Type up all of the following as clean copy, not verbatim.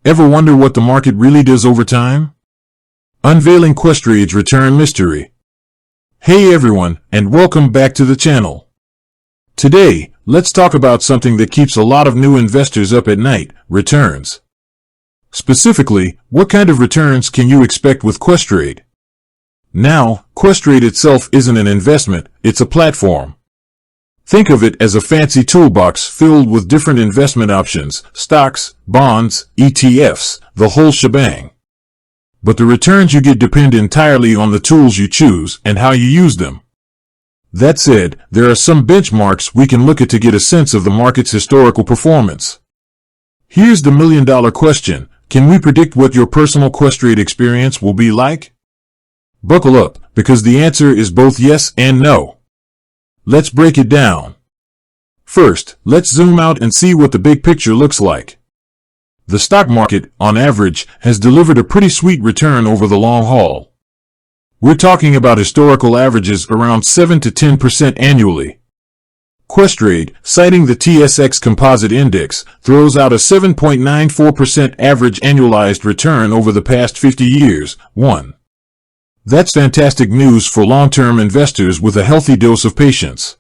Ever wonder what the market really does over time? Unveiling Questrade's return mystery. Hey everyone, and welcome back to the channel. Today, let's talk about something that keeps a lot of new investors up at night: returns. Specifically, what kind of returns can you expect with Questrade? Now, Questrade itself isn't an investment, it's a platform. Think of it as a fancy toolbox filled with different investment options: stocks, bonds, ETFs, the whole shebang. But the returns you get depend entirely on the tools you choose and how you use them. That said, there are some benchmarks we can look at to get a sense of the market's historical performance. Here's the million-dollar question: can we predict what your personal Questrade experience will be like? Buckle up, because the answer is both yes and no. Let's break it down. First, let's zoom out and see what the big picture looks like. The stock market, on average, has delivered a pretty sweet return over the long haul. We're talking about historical averages around 7 to 10% annually. Questrade, citing the TSX Composite Index, throws out a 7.94% average annualized return over the past 50 years. That's fantastic news for long-term investors with a healthy dose of patience.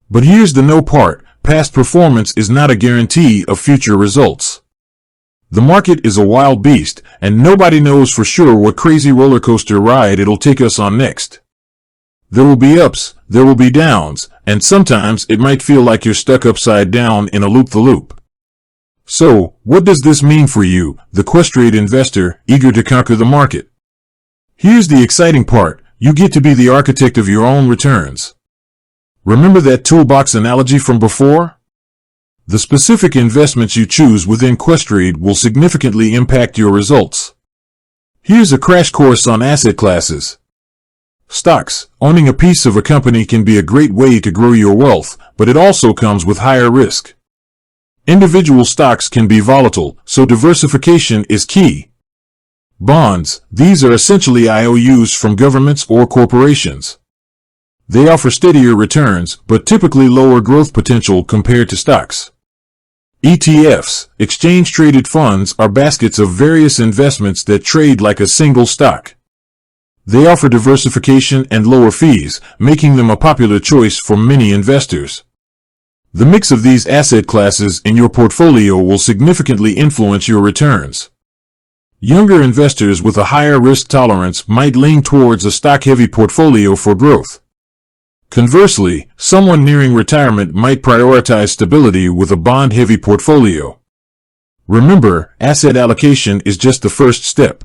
But here's the no part: past performance is not a guarantee of future results. The market is a wild beast, and nobody knows for sure what crazy roller coaster ride it'll take us on next. There will be ups, there will be downs, and sometimes it might feel like you're stuck upside down in a loop-the-loop. So, what does this mean for you, the Questrade investor, eager to conquer the market? Here's the exciting part: you get to be the architect of your own returns. Remember that toolbox analogy from before? The specific investments you choose within Questrade will significantly impact your results. Here's a crash course on asset classes. Stocks. Owning a piece of a company can be a great way to grow your wealth, but it also comes with higher risk. Individual stocks can be volatile, so diversification is key. Bonds. These are essentially IOUs from governments or corporations. They offer steadier returns, but typically lower growth potential compared to stocks. ETFs, exchange-traded funds, are baskets of various investments that trade like a single stock. They offer diversification and lower fees, making them a popular choice for many investors. The mix of these asset classes in your portfolio will significantly influence your returns. Younger investors with a higher risk tolerance might lean towards a stock-heavy portfolio for growth. Conversely, someone nearing retirement might prioritize stability with a bond-heavy portfolio. Remember, asset allocation is just the first step.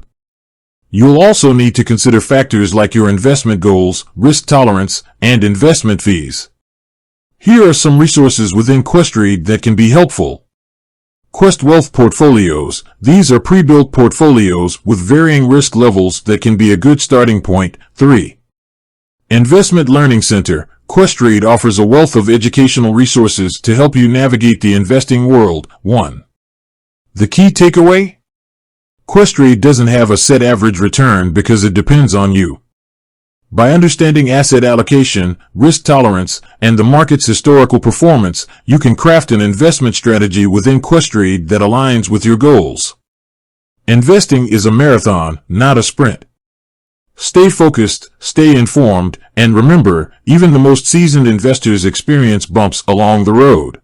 You'll also need to consider factors like your investment goals, risk tolerance, and investment fees. Here are some resources within Questrade that can be helpful. Quest Wealth Portfolios. These are pre-built portfolios with varying risk levels that can be a good starting point. 3. Investment Learning Center. Questrade offers a wealth of educational resources to help you navigate the investing world. 1. The key takeaway? Questrade doesn't have a set average return because it depends on you. By understanding asset allocation, risk tolerance, and the market's historical performance, you can craft an investment strategy within Questrade that aligns with your goals. Investing is a marathon, not a sprint. Stay focused, stay informed, and remember, even the most seasoned investors experience bumps along the road.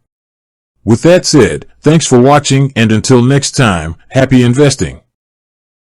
With that said, thanks for watching, and until next time, happy investing.